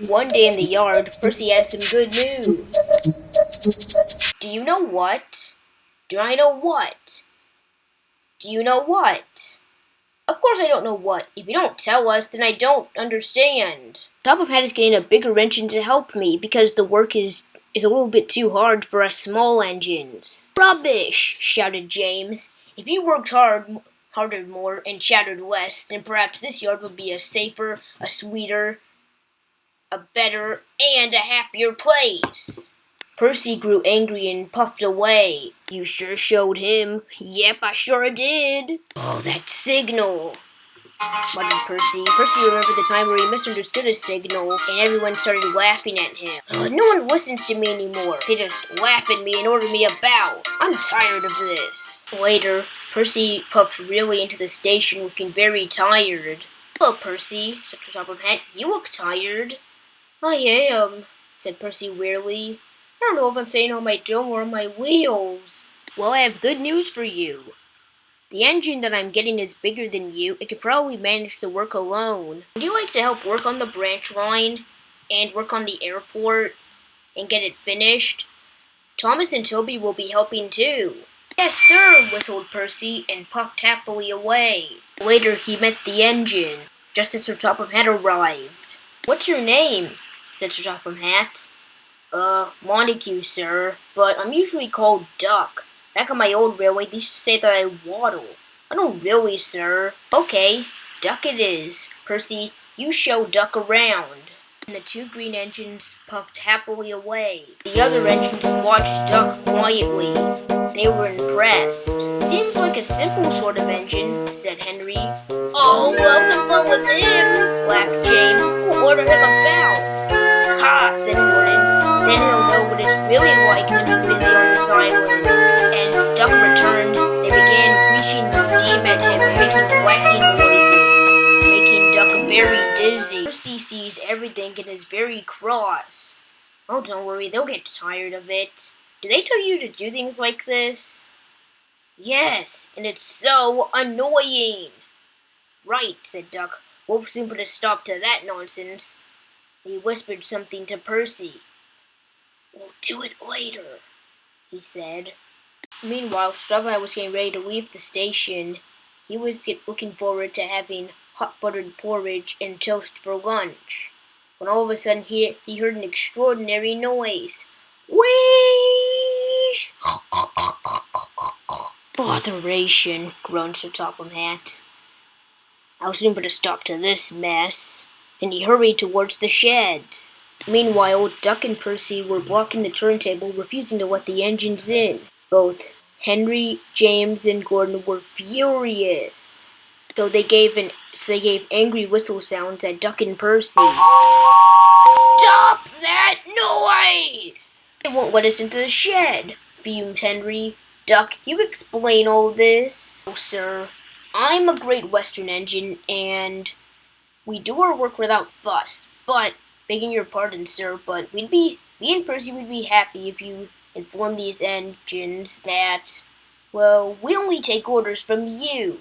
One day in the yard, Percy had some good news. Do you know what? Do I know what? Do you know what? Of course I don't know what. If you don't tell us, then I don't understand. Top of Hat is getting a bigger engine to help me because the work is a little bit too hard for us small engines. Rubbish! Shouted James. If you worked harder more, and shouted less, then perhaps this yard would be a safer, a sweeter, a better, and a happier place. Percy grew angry and puffed away. You sure showed him. Yep, I sure did. Oh, that signal, muttered Percy. Percy remembered the time where he misunderstood a signal and everyone started laughing at him. No one listens to me anymore. They just laugh at me and order me about. I'm tired of this. Later, Percy puffed really into the station looking very tired. Hello, Percy, said the Top of Hat. You look tired. I am, said Percy wearily. I don't know if I'm staying on my dome or on my wheels. Well, I have good news for you. The engine that I'm getting is bigger than you. It could probably manage to work alone. Would you like to help work on the branch line and work on the airport and get it finished? Thomas and Toby will be helping too. Yes, sir, whistled Percy and puffed happily away. Later, he met the engine, just as Sir Topham Hatt arrived. What's your name? Said Sir Topham Hatt. Montague, sir, but I'm usually called Duck. Back on my old railway, they used to say that I waddle. I don't really, sir. Okay, Duck it is. Percy, you show Duck around. And the two green engines puffed happily away. The other engines watched Duck quietly. They were impressed. Seems like a simple sort of engine, said Henry. Oh, we'll have some fun with him, laughed James. We'll order him about. Ha, said Gordon. Then he'll know what it's really like to be busy on this island. As Duck returned, they began wheezing steam at him and making quacking noises, making Duck very dizzy. Percy sees everything and is very cross. Oh, don't worry, they'll get tired of it. Do they tell you to do things like this? Yes, and it's so annoying. Right, said Duck. We'll soon put a stop to that nonsense. He whispered something to Percy. We'll do it later, he said. Meanwhile, Strawberry was getting ready to leave the station. He was looking forward to having hot buttered porridge and toast for lunch, when all of a sudden he heard an extraordinary noise. Wheesh! Botheration, groaned Sir Topham Hatt. I'll soon put a stop to this mess. And he hurried towards the sheds. Meanwhile, Duck and Percy were blocking the turntable, refusing to let the engines in. Both Henry, James, and Gordon were furious. So they gave angry whistle sounds at Duck and Percy. Stop that noise! They won't let us into the shed, fumed Henry. Duck, you explain all this. Oh, sir, I'm a Great Western engine, and we do our work without fuss, but, begging your pardon, sir, but me and Percy would be happy if you informed these engines that, well, we only take orders from you.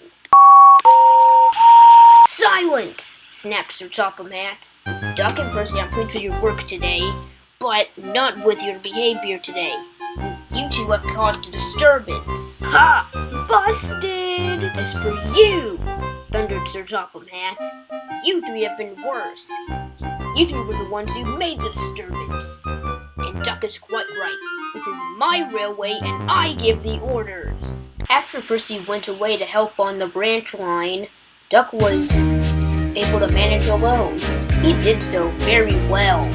Silence! Snapped Sir Topham Hatt. Duck and Percy, I'm pleased with your work today, but not with your behavior today. You two have caused a disturbance. Ha! Busted! As for you, thundered Sir Topham Hatt, you three have been worse. You three were the ones who made the disturbance. And Duck is quite right. This is my railway and I give the orders. After Percy went away to help on the branch line, Duck was able to manage alone. He did so very well.